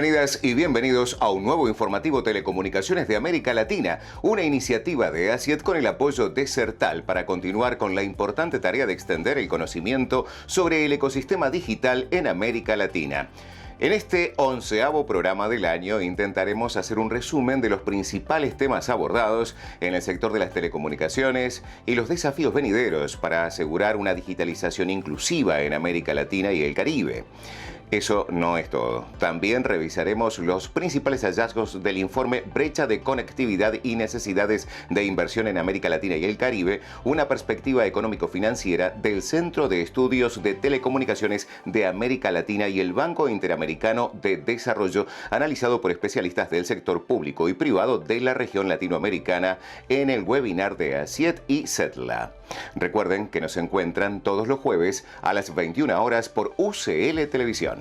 Bienvenidas y bienvenidos a un nuevo informativo Telecomunicaciones de América Latina, una iniciativa de ASIET con el apoyo de CERTAL para continuar con la importante tarea de extender el conocimiento sobre el ecosistema digital en América Latina. En este 11º programa del año intentaremos hacer un resumen de los principales temas abordados en el sector de las telecomunicaciones y los desafíos venideros para asegurar una digitalización inclusiva en América Latina y el Caribe. Eso no es todo. También revisaremos los principales hallazgos del informe Brecha de Conectividad y Necesidades de Inversión en América Latina y el Caribe, una perspectiva económico-financiera del Centro de Estudios de Telecomunicaciones de América Latina y el Banco Interamericano de Desarrollo, analizado por especialistas del sector público y privado de la región latinoamericana en el webinar de ASIET y CETLA. Recuerden que nos encuentran todos los jueves a las 21 horas por UCL Televisión.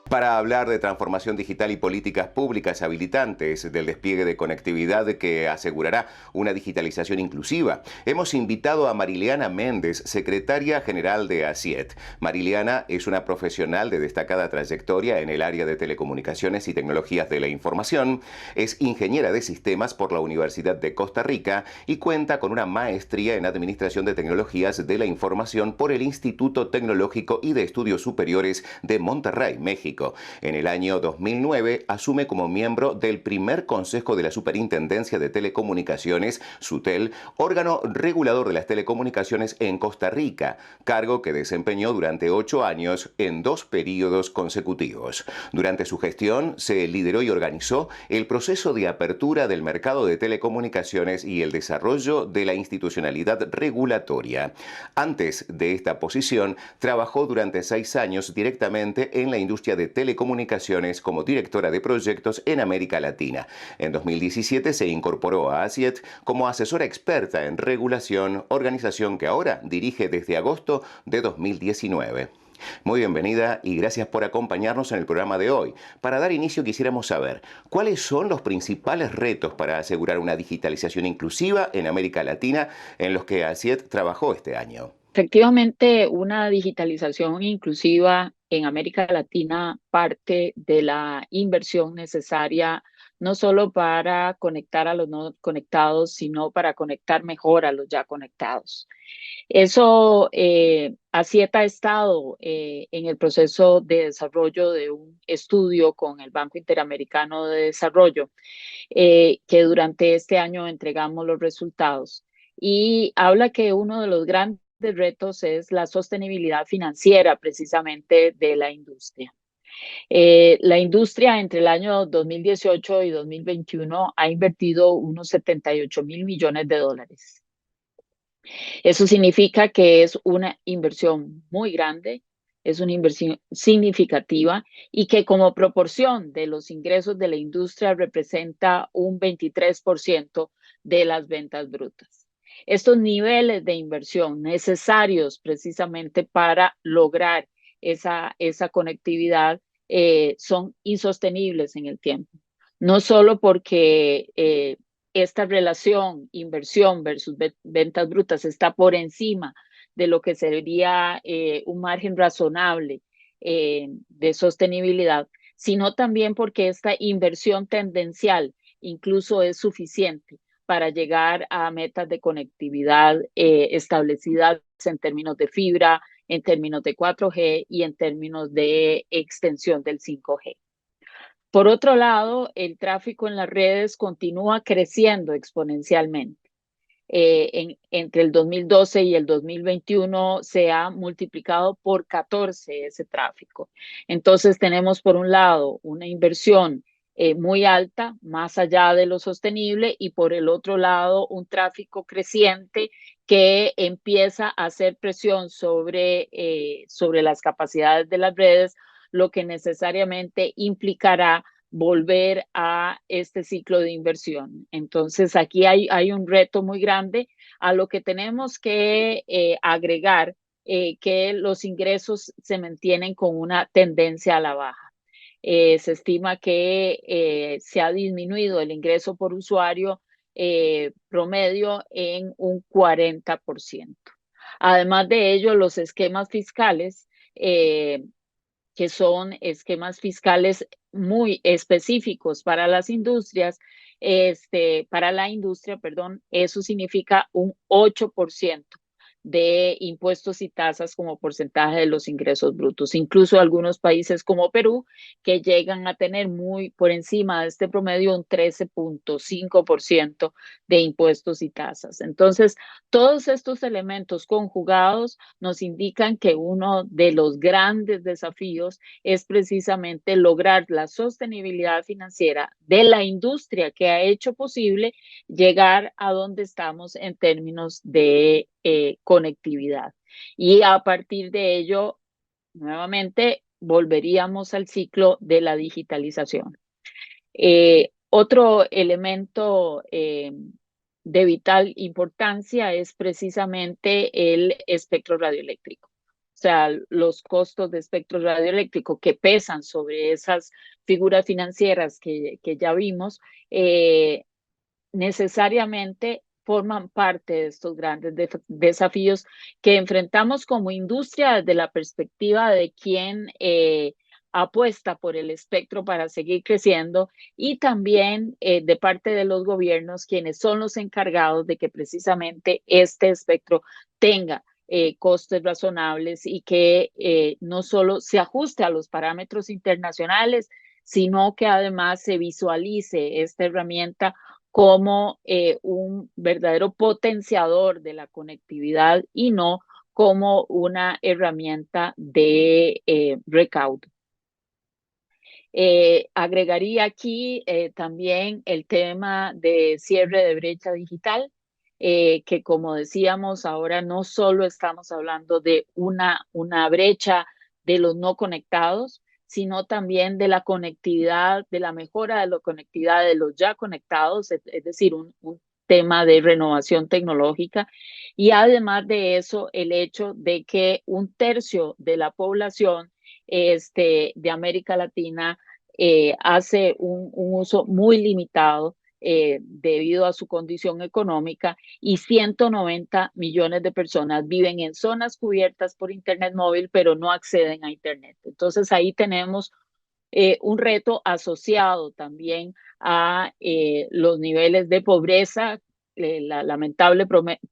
Para hablar de transformación digital y políticas públicas habilitantes del despliegue de conectividad que asegurará una digitalización inclusiva, hemos invitado a Mariliana Méndez, secretaria general de ASIET. Mariliana es una profesional de destacada trayectoria en el área de telecomunicaciones y tecnologías de la información, es ingeniera de sistemas por la Universidad de Costa Rica y cuenta con una maestría en Administración de Tecnologías de la Información por el Instituto Tecnológico y de Estudios Superiores de Monterrey, México. En el año 2009 asume como miembro del primer Consejo de la Superintendencia de Telecomunicaciones, SUTEL, órgano regulador de las telecomunicaciones en Costa Rica, cargo que desempeñó durante 8 años en 2 periodos consecutivos. Durante su gestión se lideró y organizó el proceso de apertura del mercado de telecomunicaciones y el desarrollo de la institucionalidad regulatoria. Antes de esta posición, trabajó durante 6 años directamente en la industria de telecomunicaciones como directora de proyectos en América Latina. En 2017 se incorporó a ASIET como asesora experta en regulación, organización que ahora dirige desde agosto de 2019. Muy bienvenida y gracias por acompañarnos en el programa de hoy. Para dar inicio quisiéramos saber cuáles son los principales retos para asegurar una digitalización inclusiva en América Latina en los que ASIET trabajó este año. Efectivamente, una digitalización inclusiva en América Latina parte de la inversión necesaria no solo para conectar a los no conectados, sino para conectar mejor a los ya conectados. Eso, ASIET ha estado en el proceso de desarrollo de un estudio con el Banco Interamericano de Desarrollo, que durante este año entregamos los resultados. Y habla que uno de los grandes retos es la sostenibilidad financiera precisamente de la industria. La industria entre el año 2018 y 2021 ha invertido unos 78.000 millones de dólares. Eso significa que es una inversión muy grande, es una inversión significativa y que como proporción de los ingresos de la industria representa un 23% de las ventas brutas. Estos niveles de inversión necesarios precisamente para lograr esa conectividad son insostenibles en el tiempo. No solo porque esta relación inversión versus ventas brutas está por encima de lo que sería un margen razonable de sostenibilidad, sino también porque esta inversión tendencial incluso es suficiente para llegar a metas de conectividad establecidas en términos de fibra, en términos de 4G y en términos de extensión del 5G. Por otro lado, el tráfico en las redes continúa creciendo exponencialmente. Entre el 2012 y el 2021 se ha multiplicado por 14 ese tráfico. Entonces tenemos por un lado una inversión muy alta, más allá de lo sostenible, y por el otro lado un tráfico creciente que empieza a hacer presión sobre las capacidades de las redes, lo que necesariamente implicará volver a este ciclo de inversión. Entonces, aquí hay un reto muy grande a lo que tenemos que agregar que los ingresos se mantienen con una tendencia a la baja. Se estima que se ha disminuido el ingreso por usuario promedio en un 40%. Además de ello, los esquemas fiscales que son esquemas fiscales muy específicos para las industrias, para la industria, perdón, eso significa un 8% de impuestos y tasas como porcentaje de los ingresos brutos. Incluso algunos países como Perú, que llegan a tener muy por encima de este promedio un 13.5% de impuestos y tasas. Entonces, todos estos elementos conjugados nos indican que uno de los grandes desafíos es precisamente lograr la sostenibilidad financiera de la industria que ha hecho posible llegar a donde estamos en términos de conectividad. Y a partir de ello, nuevamente, volveríamos al ciclo de la digitalización. Otro elemento de vital importancia es precisamente el espectro radioeléctrico. O sea, los costos de espectro radioeléctrico que pesan sobre esas figuras financieras que ya vimos, necesariamente forman parte de estos grandes desafíos que enfrentamos como industria desde la perspectiva de quien apuesta por el espectro para seguir creciendo y también de parte de los gobiernos, quienes son los encargados de que precisamente este espectro tenga costes razonables y que no solo se ajuste a los parámetros internacionales, sino que además se visualice esta herramienta como un verdadero potenciador de la conectividad y no como una herramienta de recaudo. Agregaría aquí también el tema de cierre de brecha digital, que como decíamos, ahora no solo estamos hablando de una brecha de los no conectados, sino también de la conectividad, de la mejora de la conectividad de los ya conectados, es decir, un tema de renovación tecnológica. Y además de eso, el hecho de que un tercio de la población de América Latina hace un uso muy limitado debido a su condición económica y 190 millones de personas viven en zonas cubiertas por Internet móvil, pero no acceden a Internet. Entonces ahí tenemos un reto asociado también a los niveles de pobreza, la lamentable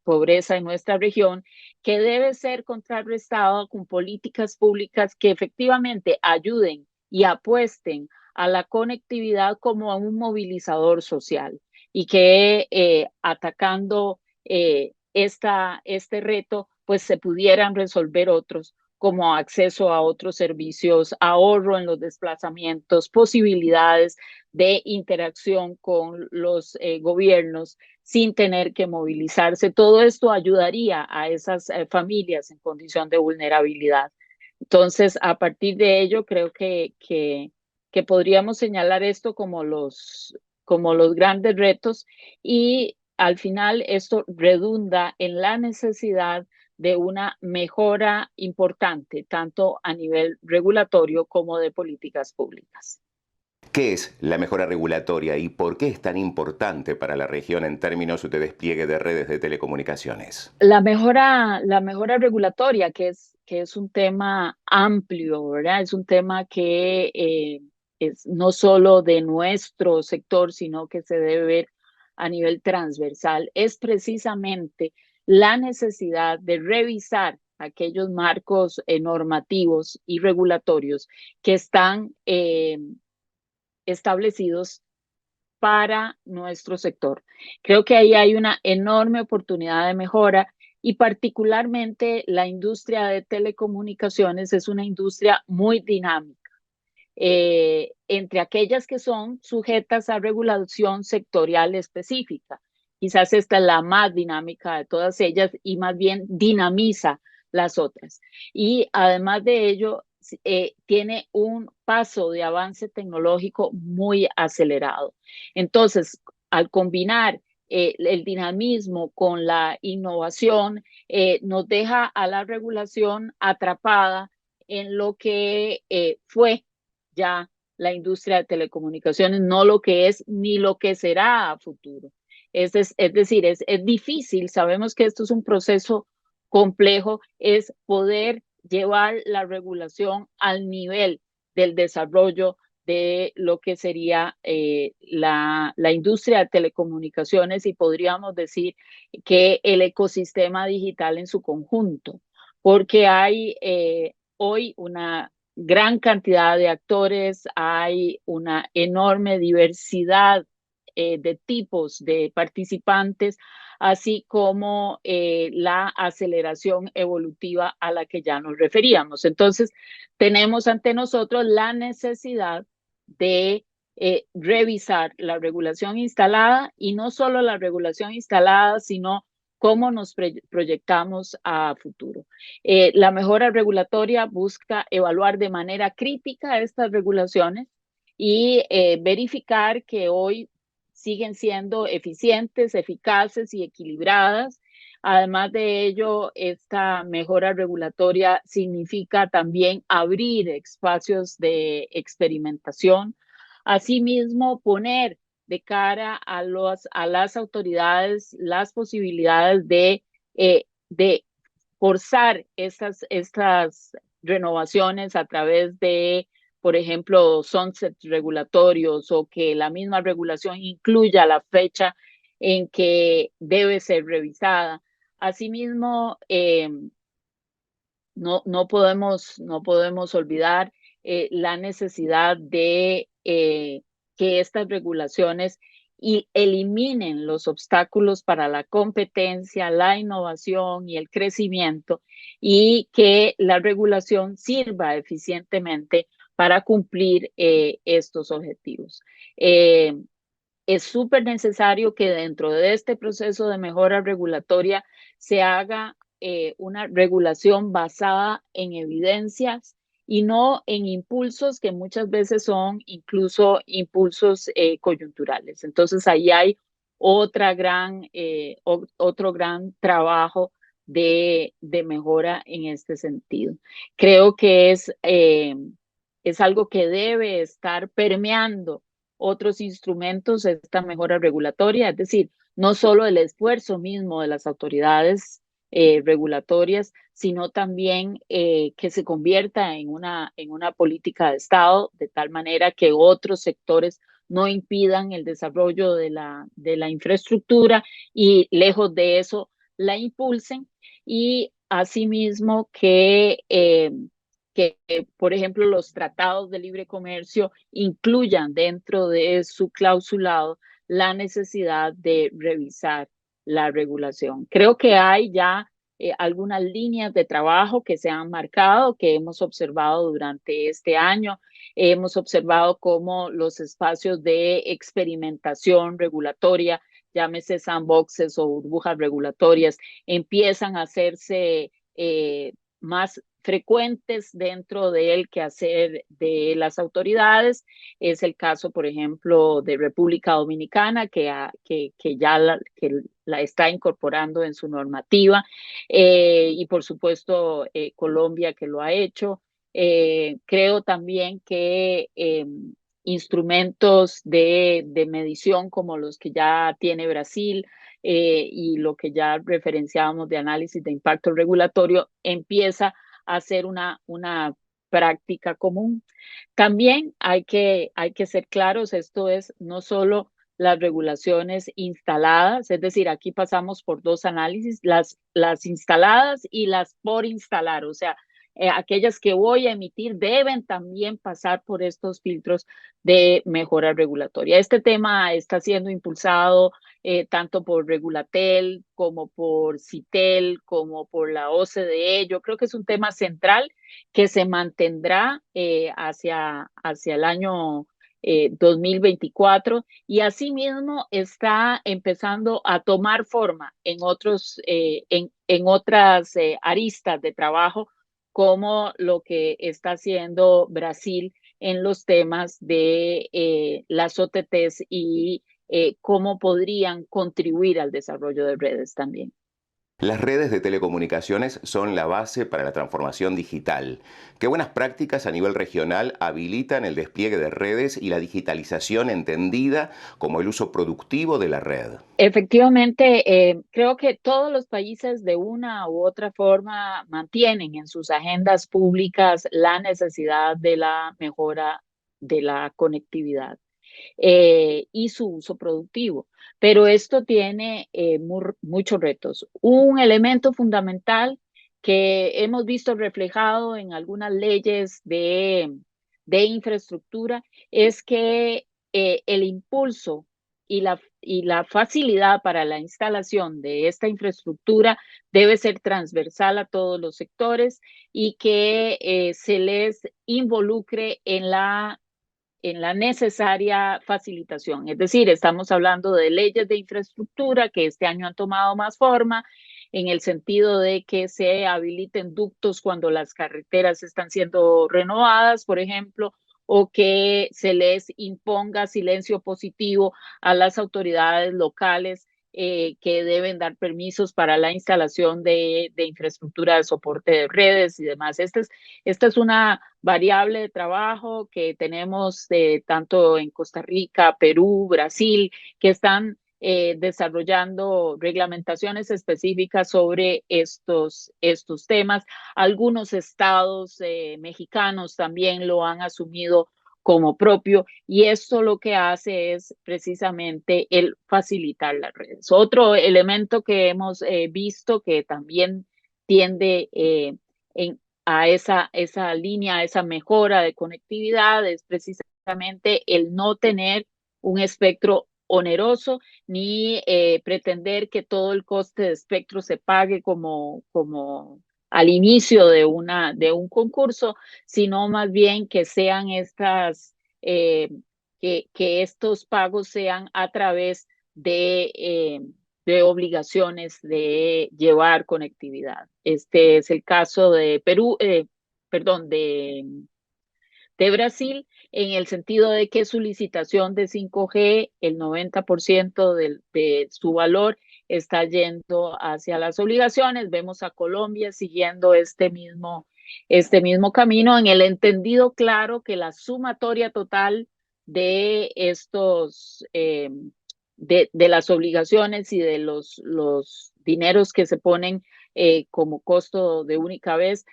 pobreza en nuestra región, que debe ser contrarrestado con políticas públicas que efectivamente ayuden y apuesten a la conectividad como a un movilizador social y que atacando este reto, pues se pudieran resolver otros como acceso a otros servicios, ahorro en los desplazamientos, posibilidades de interacción con los gobiernos sin tener que movilizarse. Todo esto ayudaría a esas familias en condición de vulnerabilidad. Entonces, a partir de ello, creo que podríamos señalar esto como los grandes retos y al final esto redunda en la necesidad de una mejora importante, tanto a nivel regulatorio como de políticas públicas. ¿Qué es la mejora regulatoria y por qué es tan importante para la región en términos de despliegue de redes de telecomunicaciones? La mejora regulatoria, que es un tema amplio, ¿verdad? Es un tema que es no solo de nuestro sector, sino que se debe ver a nivel transversal, es precisamente la necesidad de revisar aquellos marcos normativos y regulatorios que están establecidos para nuestro sector. Creo que ahí hay una enorme oportunidad de mejora y particularmente la industria de telecomunicaciones es una industria muy dinámica. Entre aquellas que son sujetas a regulación sectorial específica. Quizás esta es la más dinámica de todas ellas y más bien dinamiza las otras. Y además de ello, tiene un paso de avance tecnológico muy acelerado. Entonces, al combinar el dinamismo con la innovación, nos deja a la regulación atrapada en lo que fue ya la industria de telecomunicaciones, no lo que es ni lo que será a futuro. Es decir, es difícil, sabemos que esto es un proceso complejo, es poder llevar la regulación al nivel del desarrollo de lo que sería la industria de telecomunicaciones y podríamos decir que el ecosistema digital en su conjunto, porque hay hoy una gran cantidad de actores, hay una enorme diversidad de tipos de participantes, así como la aceleración evolutiva a la que ya nos referíamos. Entonces, tenemos ante nosotros la necesidad de revisar la regulación instalada y no solo la regulación instalada, sino cómo nos proyectamos a futuro. La mejora regulatoria busca evaluar de manera crítica estas regulaciones y verificar que hoy siguen siendo eficientes, eficaces y equilibradas. Además de ello, esta mejora regulatoria significa también abrir espacios de experimentación. Asimismo, poner de cara a las autoridades las posibilidades de forzar estas renovaciones a través de, por ejemplo, sunsets regulatorios o que la misma regulación incluya la fecha en que debe ser revisada. Asimismo, no podemos olvidar la necesidad de que estas regulaciones y eliminen los obstáculos para la competencia, la innovación y el crecimiento y que la regulación sirva eficientemente para cumplir estos objetivos. Es súper necesario que dentro de este proceso de mejora regulatoria se haga una regulación basada en evidencias y no en impulsos que muchas veces son incluso impulsos coyunturales. Entonces ahí hay otro gran trabajo de mejora en este sentido. Creo que es algo que debe estar permeando otros instrumentos de esta mejora regulatoria, es decir, no solo el esfuerzo mismo de las autoridades regulatorias, sino también que se convierta en una política de Estado, de tal manera que otros sectores no impidan el desarrollo de la infraestructura y lejos de eso la impulsen y asimismo que, por ejemplo, los tratados de libre comercio incluyan dentro de su clausulado la necesidad de revisar la regulación. Creo que hay ya algunas líneas de trabajo que se han marcado, que hemos observado durante este año. Hemos observado cómo los espacios de experimentación regulatoria, llámese sandboxes o burbujas regulatorias, empiezan a hacerse más frecuentes dentro del quehacer de las autoridades. Es el caso, por ejemplo, de República Dominicana, que ya la está incorporando en su normativa, y por supuesto Colombia, que lo ha hecho. Creo también que instrumentos de medición como los que ya tiene Brasil, y lo que ya referenciábamos de análisis de impacto regulatorio empieza a ser una práctica común. También hay que ser claros, esto es no solo las regulaciones instaladas, es decir, aquí pasamos por dos análisis, las instaladas y las por instalar, o sea, aquellas que voy a emitir deben también pasar por estos filtros de mejora regulatoria. Este tema está siendo impulsado tanto por Regulatel como por CITEL, como por la OCDE. Yo creo que es un tema central que se mantendrá hacia el año 2024 y asimismo está empezando a tomar forma en otras aristas de trabajo como lo que está haciendo Brasil en los temas de las OTTs y cómo podrían contribuir al desarrollo de redes también. Las redes de telecomunicaciones son la base para la transformación digital. ¿Qué buenas prácticas a nivel regional habilitan el despliegue de redes y la digitalización entendida como el uso productivo de la red? Efectivamente, creo que todos los países de una u otra forma mantienen en sus agendas públicas la necesidad de la mejora de la conectividad y su uso productivo. Pero esto tiene muchos retos. Un elemento fundamental que hemos visto reflejado en algunas leyes de infraestructura es que el impulso y la facilidad para la instalación de esta infraestructura debe ser transversal a todos los sectores y que se les involucre en la necesaria facilitación. Es decir, estamos hablando de leyes de infraestructura que este año han tomado más forma en el sentido de que se habiliten ductos cuando las carreteras están siendo renovadas, por ejemplo, o que se les imponga silencio positivo a las autoridades locales que deben dar permisos para la instalación de infraestructura de soporte de redes y demás. Esta es una variable de trabajo que tenemos tanto en Costa Rica, Perú, Brasil, que están desarrollando reglamentaciones específicas sobre estos temas. Algunos estados mexicanos también lo han asumido como propio y esto lo que hace es precisamente el facilitar las redes. Otro elemento que hemos visto que también tiende a esa línea, a esa mejora de conectividad es precisamente el no tener un espectro oneroso ni pretender que todo el coste de espectro se pague como al inicio de un concurso, sino más bien que sean que estos pagos sean a través de obligaciones de llevar conectividad. Este es el caso de Perú, perdón, de Brasil, en el sentido de que su licitación de 5G, el 90% de su valor está yendo hacia las obligaciones. Vemos a Colombia siguiendo este mismo camino en el entendido claro que la sumatoria total de estos, de las obligaciones y de los dineros que se ponen como costo de única vez,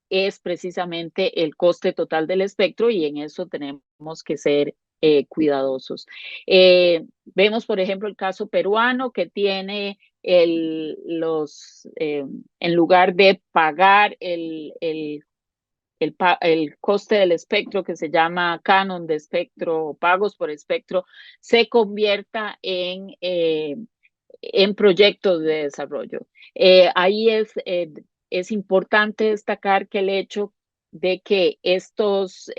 es precisamente el coste total del espectro y en eso tenemos que ser cuidadosos. Vemos, por ejemplo, el caso peruano que tiene en lugar de pagar el coste del espectro que se llama canon de espectro, pagos por espectro, se convierta en proyectos de desarrollo. Ahí es importante destacar que el hecho de que estas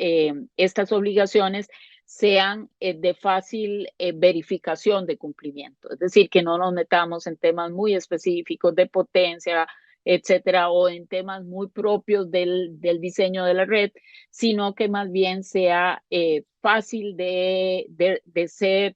obligaciones sean de fácil verificación de cumplimiento, es decir, que no nos metamos en temas muy específicos de potencia, etcétera, o en temas muy propios del diseño de la red, sino que más bien sea fácil de ser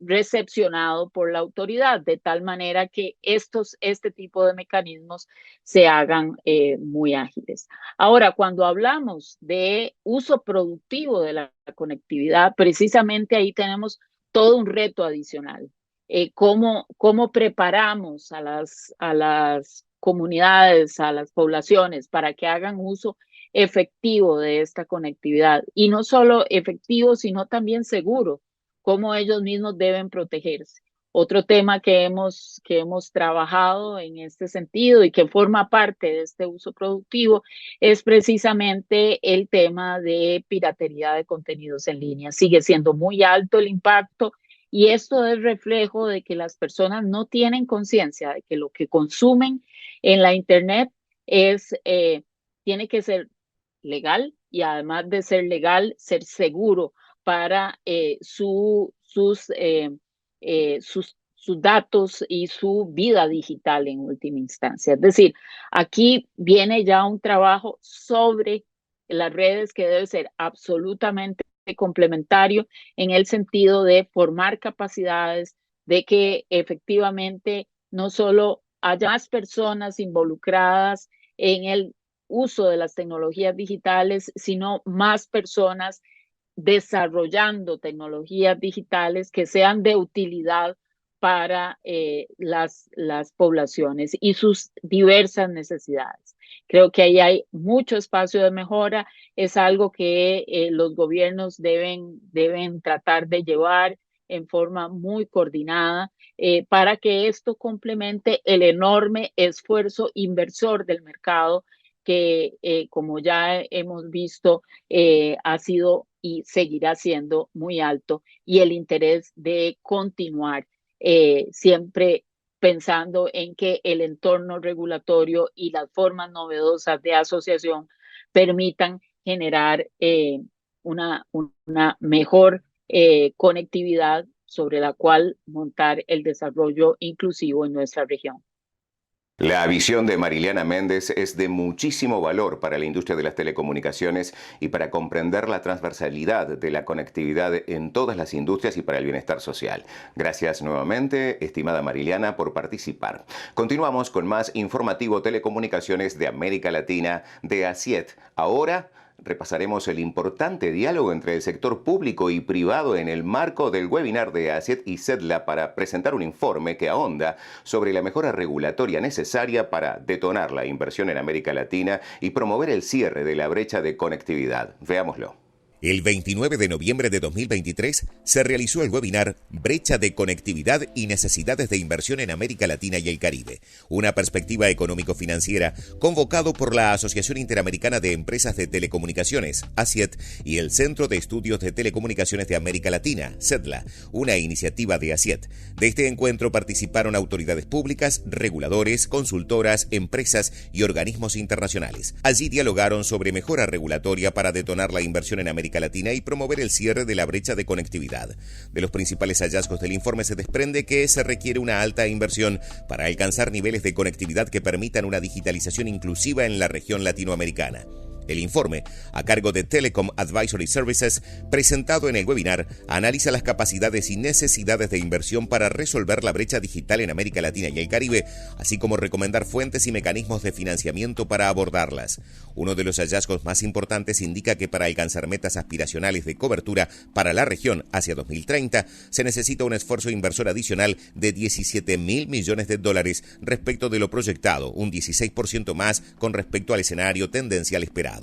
recepcionado por la autoridad, de tal manera que este tipo de mecanismos se hagan muy ágiles. Ahora, cuando hablamos de uso productivo de la conectividad, precisamente ahí tenemos todo un reto adicional. ¿Cómo preparamos a las comunidades, a las poblaciones para que hagan uso efectivo de esta conectividad? Y no solo efectivo, sino también seguro, cómo ellos mismos deben protegerse. Otro tema que hemos trabajado en este sentido y que forma parte de este uso productivo es precisamente el tema de piratería de contenidos en línea. Sigue siendo muy alto el impacto y esto es reflejo de que las personas no tienen conciencia de que lo que consumen en la Internet tiene que ser legal y además de ser legal, ser seguro para sus datos y su vida digital en última instancia. Es decir, aquí viene ya un trabajo sobre las redes que debe ser absolutamente complementario en el sentido de formar capacidades, de que efectivamente no solo haya más personas involucradas en el uso de las tecnologías digitales, sino más personas desarrollando tecnologías digitales que sean de utilidad para las poblaciones y sus diversas necesidades. Creo que ahí hay mucho espacio de mejora, es algo que los gobiernos deben tratar de llevar en forma muy coordinada para que esto complemente el enorme esfuerzo inversor del mercado que, como ya hemos visto, ha sido y seguirá siendo muy alto, y el interés de continuar siempre pensando en que el entorno regulatorio y las formas novedosas de asociación permitan generar una mejor conectividad sobre la cual montar el desarrollo inclusivo en nuestra región. La visión de Mariliana Méndez es de muchísimo valor para la industria de las telecomunicaciones y para comprender la transversalidad de la conectividad en todas las industrias y para el bienestar social. Gracias nuevamente, estimada Mariliana, por participar. Continuamos con más informativo Telecomunicaciones de América Latina de ACIET. Ahora repasaremos el importante diálogo entre el sector público y privado en el marco del webinar de ACIET y CEDLA para presentar un informe que ahonda sobre la mejora regulatoria necesaria para detonar la inversión en América Latina y promover el cierre de la brecha de conectividad. Veámoslo. El 29 de noviembre de 2023 se realizó el webinar Brecha de Conectividad y Necesidades de Inversión en América Latina y el Caribe, una perspectiva económico-financiera, convocado por la Asociación Interamericana de Empresas de Telecomunicaciones, ACIET, y el Centro de Estudios de Telecomunicaciones de América Latina, CEDLA, una iniciativa de ACIET. De este encuentro participaron autoridades públicas, reguladores, consultoras, empresas y organismos internacionales. Allí dialogaron sobre mejora regulatoria para detonar la inversión en América Latina y promover el cierre de la brecha de conectividad. De los principales hallazgos del informe se desprende que se requiere una alta inversión para alcanzar niveles de conectividad que permitan una digitalización inclusiva en la región latinoamericana. El informe, a cargo de Telecom Advisory Services, presentado en el webinar, analiza las capacidades y necesidades de inversión para resolver la brecha digital en América Latina y el Caribe, así como recomendar fuentes y mecanismos de financiamiento para abordarlas. Uno de los hallazgos más importantes indica que para alcanzar metas aspiracionales de cobertura para la región hacia 2030, se necesita un esfuerzo inversor adicional de $17.000 millones respecto de lo proyectado, un 16% más con respecto al escenario tendencial esperado.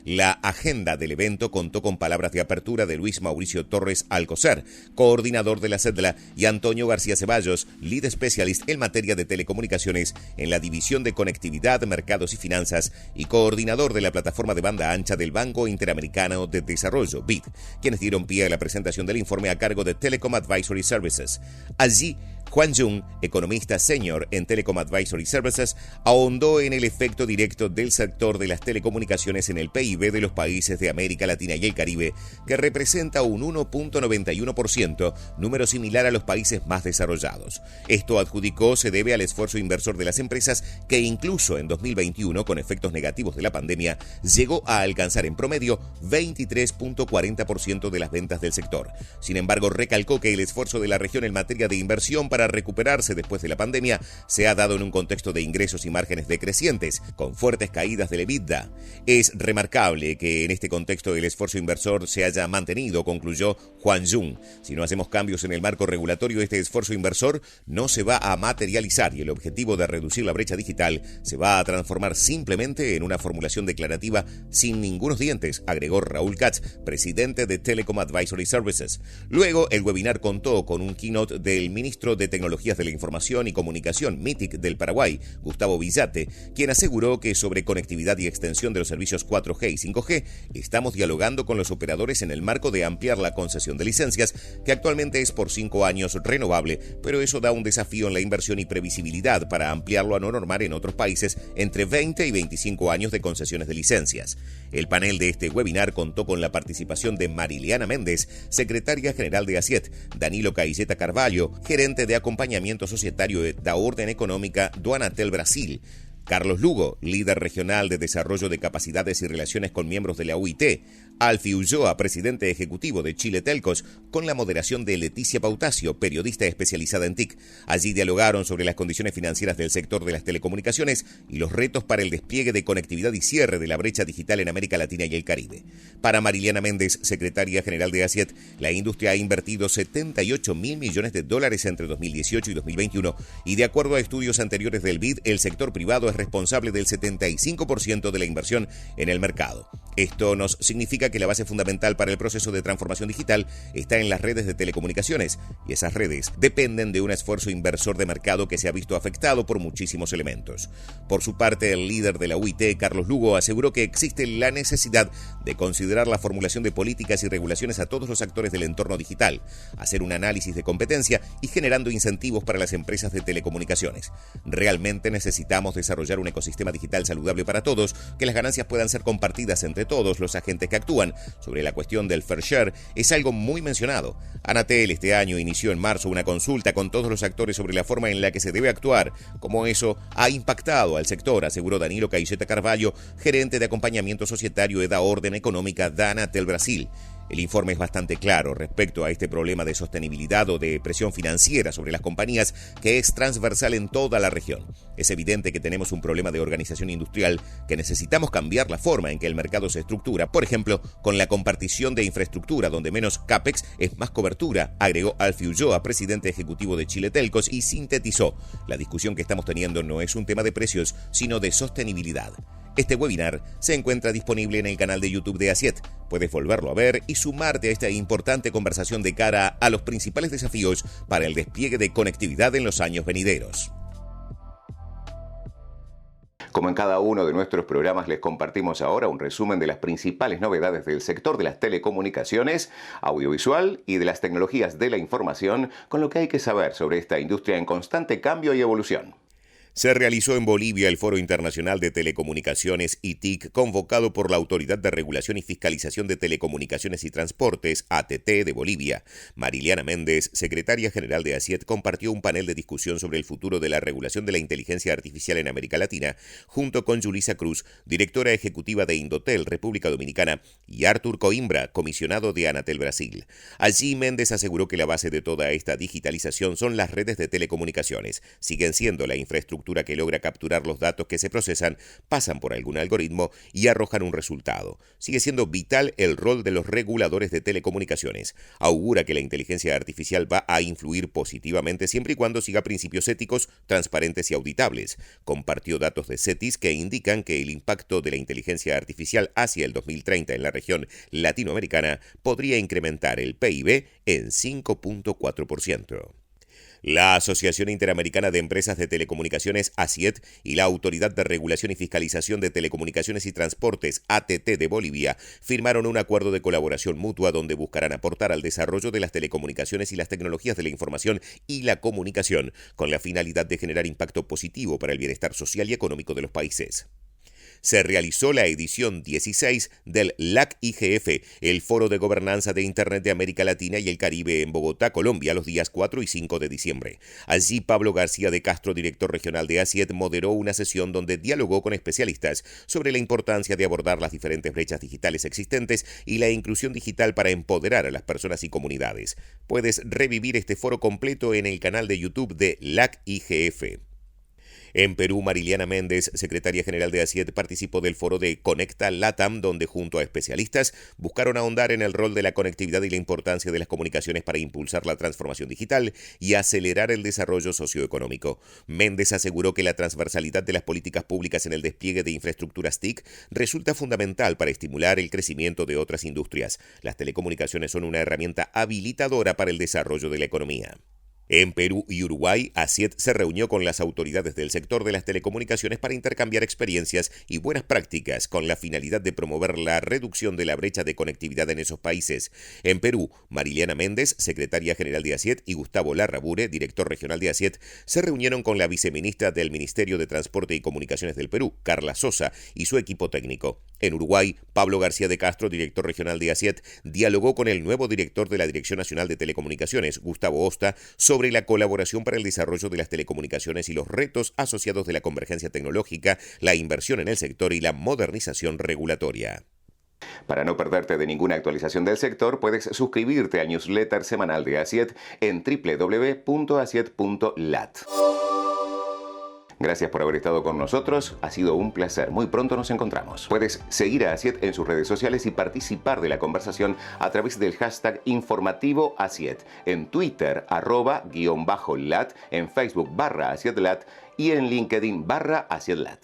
La agenda del evento contó con palabras de apertura de Luis Mauricio Torres Alcocer, coordinador de la CEDLA, y Antonio García Ceballos, lead specialist en materia de telecomunicaciones en la División de Conectividad, Mercados y Finanzas y coordinador de la plataforma de banda ancha del Banco Interamericano de Desarrollo, BID, quienes dieron pie a la presentación del informe a cargo de Telecom Advisory Services. Allí, Juan Jung, economista senior en Telecom Advisory Services, ahondó en el efecto directo del sector de las telecomunicaciones en el PIB de los países de América Latina y el Caribe, que representa un 1.91%, número similar a los países más desarrollados. Esto, adjudicó, se debe al esfuerzo inversor de las empresas, que incluso en 2021, con efectos negativos de la pandemia, llegó a alcanzar en promedio 23.40% de las ventas del sector. Sin embargo, recalcó que el esfuerzo de la región en materia de inversión para recuperarse después de la pandemia se ha dado en un contexto de ingresos y márgenes decrecientes, con fuertes caídas del EBITDA. Es remarcable que en este contexto el esfuerzo inversor se haya mantenido, concluyó Juan Jung. Si no hacemos cambios en el marco regulatorio, este esfuerzo inversor no se va a materializar y el objetivo de reducir la brecha digital se va a transformar simplemente en una formulación declarativa sin ningunos dientes, agregó Raúl Katz, presidente de Telecom Advisory Services. Luego, el webinar contó con un keynote del ministro de Tecnologías de la Información y Comunicación, MITIC, del Paraguay, Gustavo Villate, quien aseguró que sobre conectividad y extensión de los servicios 4G y 5G estamos dialogando con los operadores en el marco de ampliar la concesión de licencias, que actualmente es por 5 años renovable, pero eso da un desafío en la inversión y previsibilidad para ampliarlo a no normar en otros países entre 20 y 25 años de concesiones de licencias. El panel de este webinar contó con la participación de Mariliana Méndez, secretaria general de ACIET, Danilo Cailleta Carvalho, gerente de acompañamiento societario da Orden Económica do Anatel Brasil, Carlos Lugo, líder regional de desarrollo de capacidades y relaciones con miembros de la UIT, Alfie Ulloa, presidente ejecutivo de Chile Telcos, con la moderación de Leticia Pautacio, periodista especializada en TIC. Allí dialogaron sobre las condiciones financieras del sector de las telecomunicaciones y los retos para el despliegue de conectividad y cierre de la brecha digital en América Latina y el Caribe. Para Mariliana Méndez, secretaria general de ACIET, la industria ha invertido 78 mil millones de dólares entre 2018 y 2021 y de acuerdo a estudios anteriores del BID, el sector privado es responsable del 75% de la inversión en el mercado. Esto nos significa que la base fundamental para el proceso de transformación digital está en las redes de telecomunicaciones y esas redes dependen de un esfuerzo inversor de mercado que se ha visto afectado por muchísimos elementos. Por su parte, el líder de la UIT, Carlos Lugo, aseguró que existe la necesidad de considerar la formulación de políticas y regulaciones a todos los actores del entorno digital, hacer un análisis de competencia y generando incentivos para las empresas de telecomunicaciones. Realmente necesitamos desarrollar un ecosistema digital saludable para todos, que las ganancias puedan ser compartidas entre todos los agentes que actúan. Sobre la cuestión del fair share es algo muy mencionado. Anatel este año inició en marzo una consulta con todos los actores sobre la forma en la que se debe actuar, cómo eso ha impactado al sector, aseguró Danilo Caixeta Carvalho, gerente de acompañamiento societario de Orden Económica de Anatel Brasil. El informe es bastante claro respecto a este problema de sostenibilidad o de presión financiera sobre las compañías que es transversal en toda la región. Es evidente que tenemos un problema de organización industrial, que necesitamos cambiar la forma en que el mercado se estructura, por ejemplo, con la compartición de infraestructura, donde menos CAPEX es más cobertura, agregó Alfie Ulloa, presidente ejecutivo de Chile Telcos, y sintetizó: la discusión que estamos teniendo no es un tema de precios, sino de sostenibilidad. Este webinar se encuentra disponible en el canal de YouTube de ACIET. Puedes volverlo a ver y sumarte a esta importante conversación de cara a los principales desafíos para el despliegue de conectividad en los años venideros. Como en cada uno de nuestros programas, les compartimos ahora un resumen de las principales novedades del sector de las telecomunicaciones, audiovisual y de las tecnologías de la información, con lo que hay que saber sobre esta industria en constante cambio y evolución. Se realizó en Bolivia el Foro Internacional de Telecomunicaciones ITIC, convocado por la Autoridad de Regulación y Fiscalización de Telecomunicaciones y Transportes, ATT, de Bolivia. Mariliana Méndez, secretaria general de ACIET, compartió un panel de discusión sobre el futuro de la regulación de la inteligencia artificial en América Latina, junto con Julissa Cruz, directora ejecutiva de Indotel, República Dominicana, y Arthur Coimbra, comisionado de Anatel Brasil. Allí Méndez aseguró que la base de toda esta digitalización son las redes de telecomunicaciones. Siguen siendo la infraestructura que logra capturar los datos que se procesan, pasan por algún algoritmo y arrojan un resultado. Sigue siendo vital el rol de los reguladores de telecomunicaciones. Augura que la inteligencia artificial va a influir positivamente siempre y cuando siga principios éticos, transparentes y auditables. Compartió datos de CETIS que indican que el impacto de la inteligencia artificial hacia el 2030 en la región latinoamericana podría incrementar el PIB en 5.4%. La Asociación Interamericana de Empresas de Telecomunicaciones, ACIET, y la Autoridad de Regulación y Fiscalización de Telecomunicaciones y Transportes, ATT, de Bolivia, firmaron un acuerdo de colaboración mutua donde buscarán aportar al desarrollo de las telecomunicaciones y las tecnologías de la información y la comunicación, con la finalidad de generar impacto positivo para el bienestar social y económico de los países. Se realizó la edición 16 del LAC-IGF, el Foro de Gobernanza de Internet de América Latina y el Caribe en Bogotá, Colombia, los días 4 y 5 de diciembre. Allí Pablo García de Castro, director regional de ACIET, moderó una sesión donde dialogó con especialistas sobre la importancia de abordar las diferentes brechas digitales existentes y la inclusión digital para empoderar a las personas y comunidades. Puedes revivir este foro completo en el canal de YouTube de LAC-IGF. En Perú, Mariliana Méndez, secretaria general de ACIET, participó del foro de Conecta LATAM, donde junto a especialistas buscaron ahondar en el rol de la conectividad y la importancia de las comunicaciones para impulsar la transformación digital y acelerar el desarrollo socioeconómico. Méndez aseguró que la transversalidad de las políticas públicas en el despliegue de infraestructuras TIC resulta fundamental para estimular el crecimiento de otras industrias. Las telecomunicaciones son una herramienta habilitadora para el desarrollo de la economía. En Perú y Uruguay, ACIET se reunió con las autoridades del sector de las telecomunicaciones para intercambiar experiencias y buenas prácticas con la finalidad de promover la reducción de la brecha de conectividad en esos países. En Perú, Mariliana Méndez, secretaria general de ACIET, y Gustavo Larrabure, director regional de ACIET, se reunieron con la viceministra del Ministerio de Transporte y Comunicaciones del Perú, Carla Sosa, y su equipo técnico. En Uruguay, Pablo García de Castro, director regional de ACIET, dialogó con el nuevo director de la Dirección Nacional de Telecomunicaciones, Gustavo Osta, sobre la colaboración para el desarrollo de las telecomunicaciones y los retos asociados de la convergencia tecnológica, la inversión en el sector y la modernización regulatoria. Para no perderte de ninguna actualización del sector, puedes suscribirte al newsletter semanal de Asiet en www.asiet.lat. Gracias por haber estado con nosotros, ha sido un placer. Muy pronto nos encontramos. Puedes seguir a Asiet en sus redes sociales y participar de la conversación a través del hashtag informativoasiet, en Twitter @_lat, en Facebook /AsietLat y en LinkedIn /AsietLat.